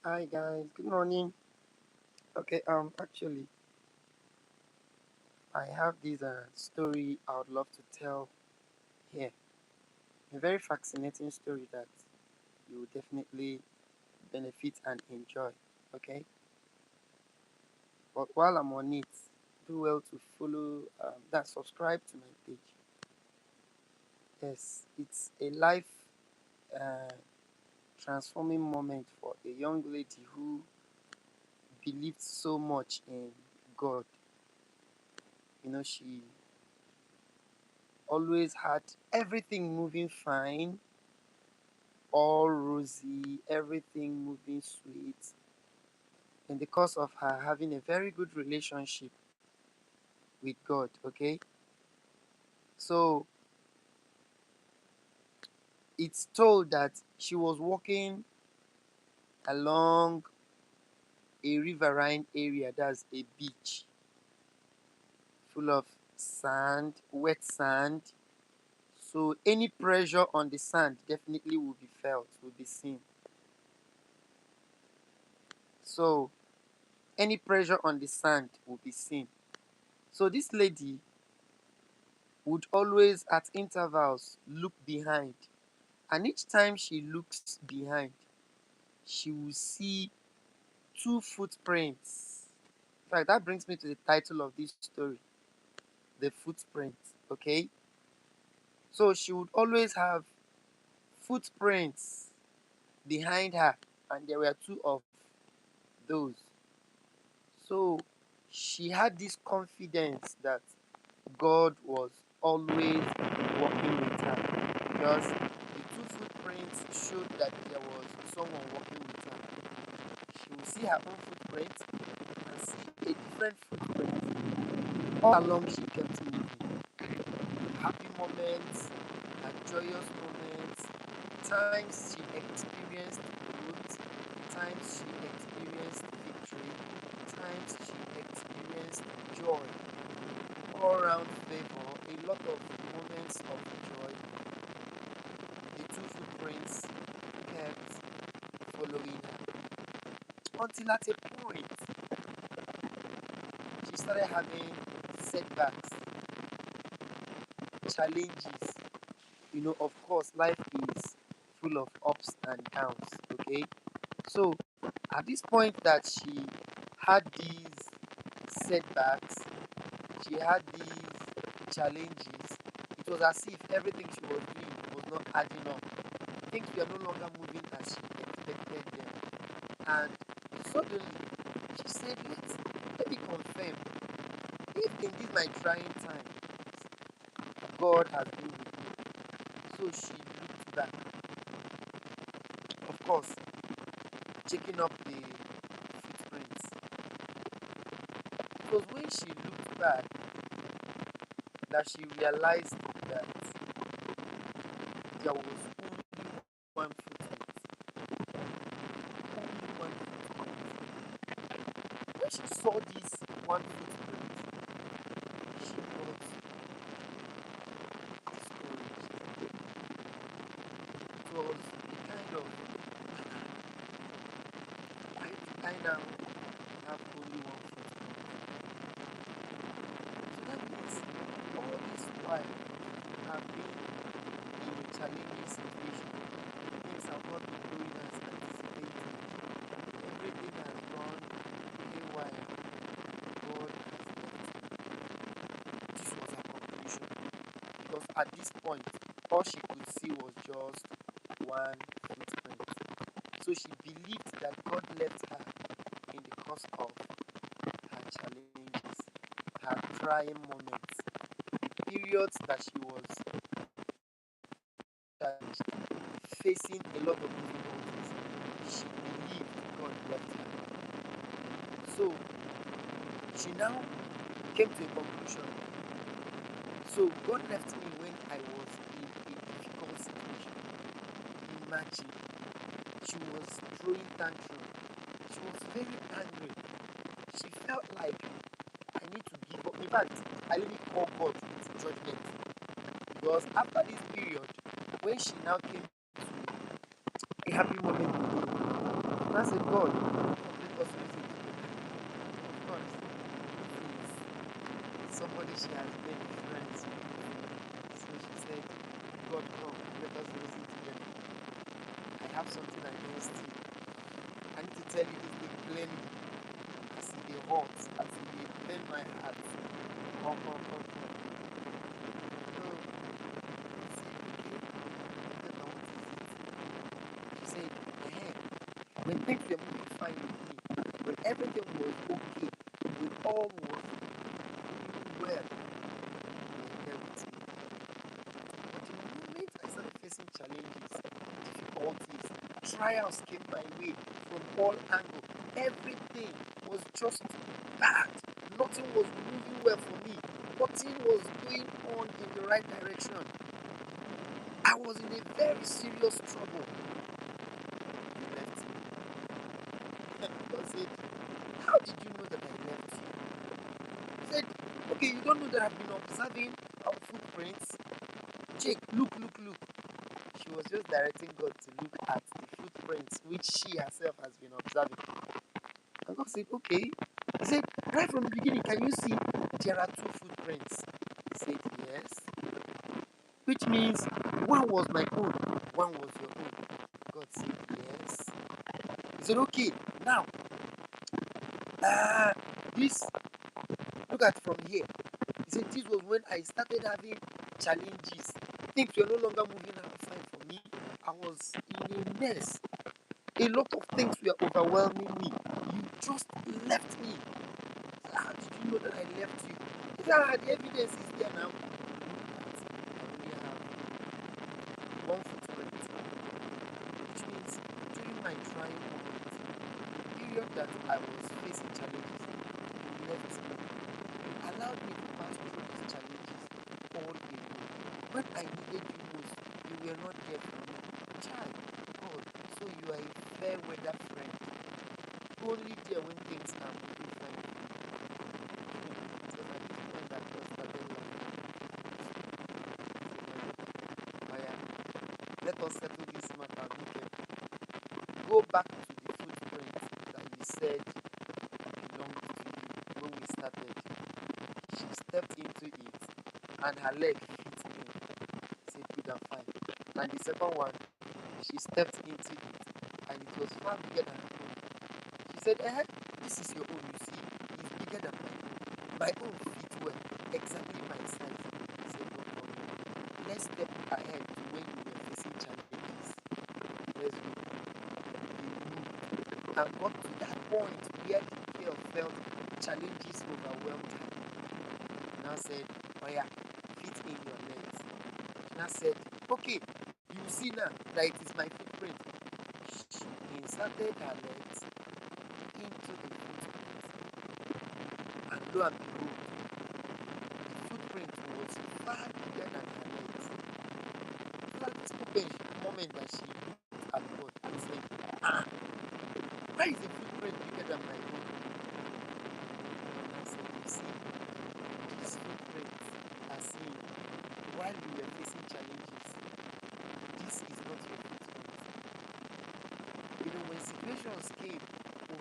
Hi guys, good morning. Okay, actually, I have this story I would love to tell here. A very fascinating story that you will definitely benefit and enjoy. Okay, but while I'm on it, do well to follow that subscribe to my page. Yes, it's a life uh, transforming moment for a young lady who believed so much in God. She always had everything moving fine, all rosy, everything moving sweet, in the course of her having a very good relationship with God. Okay, so it's told that she was walking along a riverine area, that's a beach full of sand, wet sand. So any pressure on the sand definitely will be felt, will be seen. So any pressure on the sand will be seen. So this lady would always at intervals look behind, and each time she looks behind she will see two footprints. In fact, that brings me to the title of this story, The Footprint. Okay, so she would always have footprints behind her, and there were two of those. So she had this confidence that God was always walking with her, because the two footprints showed that there was someone walking with her. She will see her own footprint and see a different footprint. All along she kept moving. Happy moments and joyous moments, times she experienced growth, times she experienced victory, times she experienced joy, all round favor, a lot of moments of joy. The two footprints kept following her until at a point she started having setbacks, challenges. Of course, life is full of ups and downs. Okay, so at this point that she had these setbacks, she had these challenges, it was as if everything she was doing was not adding up. Things were no longer moving as she expected them. And suddenly she said, let me confirm, if in this my trying time God has been with me. So she looked back, of course, checking up the footprints. It was when she looked back that she realized that there was only one footprint. Only one footprint. When she saw this one footprint, she got discouraged. It was a kind of, why did I now have only one footprint? So that means all this while have been in a challenging situation. Things have not been going as anticipated. Everything has gone haywire. God has left. This was her conclusion. Because at this point, all she could see was just one footprint. So she believed that God left her in the course of her challenges, her trying moments, the periods that she was challenged, facing a lot of difficulties. She believed God left her. So she now came to a conclusion. So God left me when I was in a difficult situation. Imagine, she was throwing tantrum. She was very angry. She felt like I need to give up. In fact, I really call God into judgment. Because after this period, when she now came to a happy moment, And I said, God, come, let us reason together. Of course, this is somebody she has been friends with. So she said, God, come, let us reason together. I have something against you. I need to tell you this thing plainly. As if they hurt, as if they pain my heart. Come, come, come, come. So I said, okay, whatever, what is it? She said, when things were moving fine with me, when everything was okay, when all was moving well, you were there with me. But the moment I started facing challenges, difficulties, trials came my way from all angles. Everything was just bad. Nothing was moving well for me. Nothing was going on in the right direction. I was in a very serious trouble. You left me. God said, how did you know that I left you? He said, okay, you don't know that I've been observing our footprints? Jake, look, look, look. She was just directing God to look at the footprints which she herself has been observing. And God said, okay. He said, right from the beginning, can you see there are two footprints? He said, yes. Which means one was my own, one was your own. God said, yes. He said, okay, now, this, look at from here. He said, this was when I started having challenges. Things were no longer moving out fine for me. I was in a mess. A lot of things were overwhelming me. You just left me. How did you know that I left you? He said, the evidence is there now. I only have one footprint. Which means during my trying moment, the period that I was facing challenges, you left me. You allowed me to pass through these challenges all alone. When I needed you most, you were not there for me. Child, God, so you are a fair weather friend. Only there when things are moving fine. So at this point that God started laughing. Oh yeah, let us settle this matter amicably. Go back to the footprint that you said belonged to you when we started. She stepped into it and her leg fit in. Say good and fine. And the second one, she stepped into it and it was far bigger than her own. She said, this is your own, you see, it's bigger than my own. My own fit well, exactly my size. He said, no problem. Let's step ahead to when you were facing challenges. Let's go. They moved and got to that point where the girl felt challenges overwhelmed her. She now said, oh yeah, fit in your legs. She now said, okay, you see now that it is my footprint. She inserted her legs into the footprint, and lo and behold, the footprint was far bigger than her legs. It was at this moment that she looked at God and said, ah, why is the footprint bigger than my own? And I said, you see, these footprints are saying, while you were facing challenges, this is not your footprint. You know, when situations came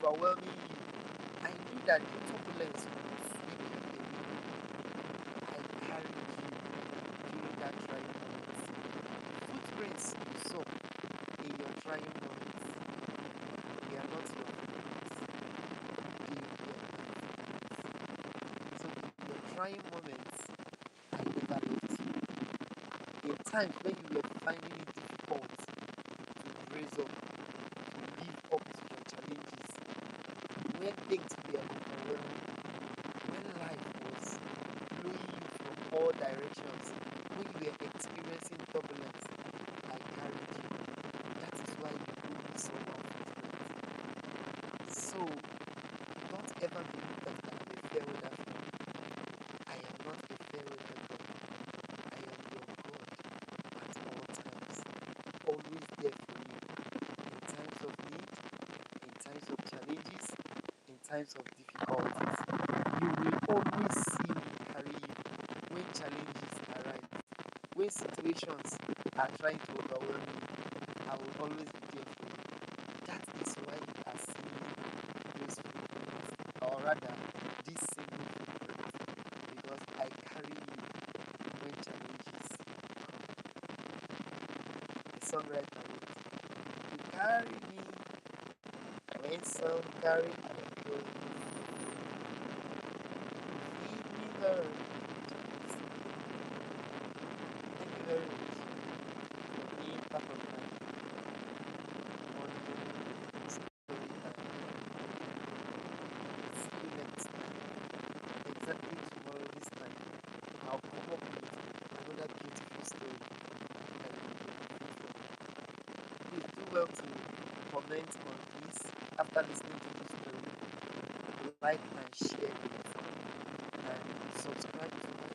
overwhelming you, I knew that the turbulence would sweep you away. I carried you during that trying moments. The footprints you saw in your trying moments, they are not your footprints. They were my footprints. So in your trying moments, I never left you. In times when you were finding it difficult to raise up, to live up to your challenges, when things were overwhelming, when life was blowing you from all directions, when you were experiencing turbulence, I carried you. That is why you only saw one footprint. So don't ever believe that I am a fair weather friend. I am not a fair weather God. I am your God at all times, always there for you in times of need, in times of challenges, in times of difficulties. You will always see me carry you when challenges arise. When situations are trying to overwhelm you, I will always be there for you. That is why you songwriter wrote, "You carry me when some carry my clothes. You feed me, Lord." Thank you very much for being part of my morning story time. See you next time. Exactly tomorrow this time, I'll come up with another beautiful story that you will benefit from. Please do well to comment on this after listening to this story, like and share it, and subscribe to my